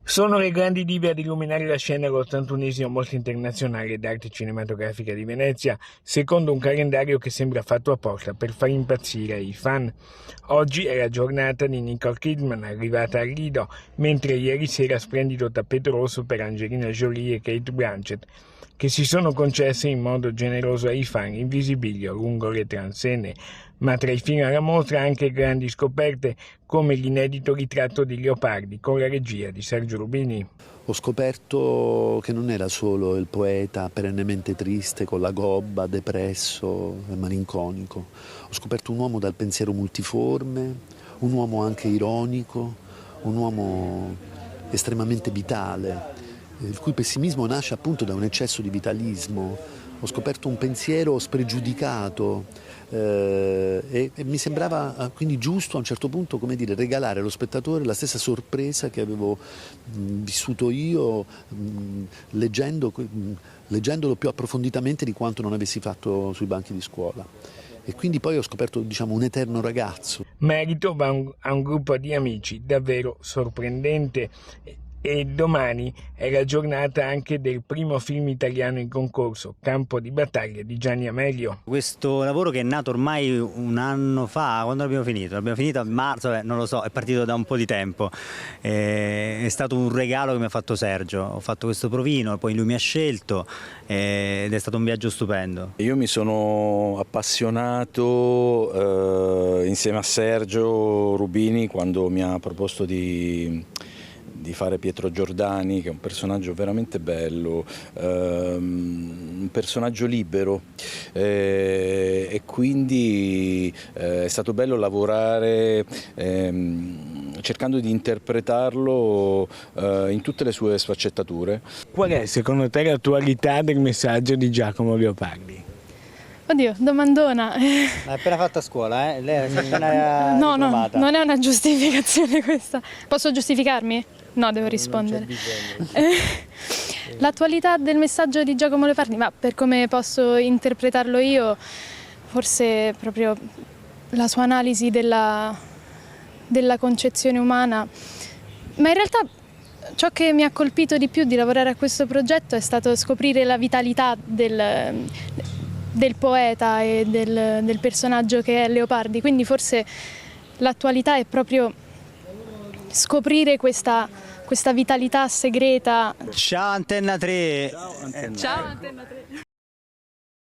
Sono le grandi dive ad illuminare la scena all'81esimo Mostra Internazionale d'Arte Cinematografica di Venezia, secondo un calendario che sembra fatto apposta per far impazzire i fan. Oggi è la giornata di Nicole Kidman, arrivata al Lido, mentre ieri sera splendido tappeto rosso per Angelina Jolie e Cate Blanchett, che si sono concesse in modo generoso ai fan in visibilio lungo le transenne. Ma tra i film alla mostra anche grandi scoperte, come l'inedito ritratto di Leopardi con la regia di Sergio Rubini. Ho scoperto che non era solo il poeta perennemente triste, con la gobba, depresso e malinconico. Ho scoperto un uomo dal pensiero multiforme, un uomo anche ironico, un uomo estremamente vitale, il cui pessimismo nasce appunto da un eccesso di vitalismo. Ho scoperto un pensiero spregiudicato e mi sembrava quindi giusto a un certo punto, come dire, regalare allo spettatore la stessa sorpresa che avevo vissuto io leggendolo più approfonditamente di quanto non avessi fatto sui banchi di scuola. E quindi poi ho scoperto, diciamo, un eterno ragazzo. Merito va a un gruppo di amici davvero sorprendente. E domani è la giornata anche del primo film italiano in concorso, Campo di battaglia di Gianni Amelio. Questo lavoro che è nato ormai un anno fa, quando l'abbiamo finito? L'abbiamo finito a marzo, non lo so, è partito da un po' di tempo. È stato un regalo che mi ha fatto Sergio. Ho fatto questo provino, poi lui mi ha scelto ed è stato un viaggio stupendo. Io mi sono appassionato insieme a Sergio Rubini quando mi ha proposto di fare Pietro Giordani, che è un personaggio veramente bello, un personaggio libero, e quindi è stato bello lavorare cercando di interpretarlo in tutte le sue sfaccettature. Qual è secondo te l'attualità del messaggio di Giacomo Leopardi? Oddio, domandona. L'hai appena fatta a scuola, eh? Lei è appena No, diplomata. non è una giustificazione questa. Posso giustificarmi? No, devo rispondere. L'attualità del messaggio di Giacomo Leopardi, ma per come posso interpretarlo io, forse proprio la sua analisi della concezione umana. Ma in realtà ciò che mi ha colpito di più di lavorare a questo progetto è stato scoprire la vitalità del poeta e del personaggio che è Leopardi, quindi forse l'attualità è proprio scoprire questa vitalità segreta. Ciao Antenna 3! Ciao Antenna 3!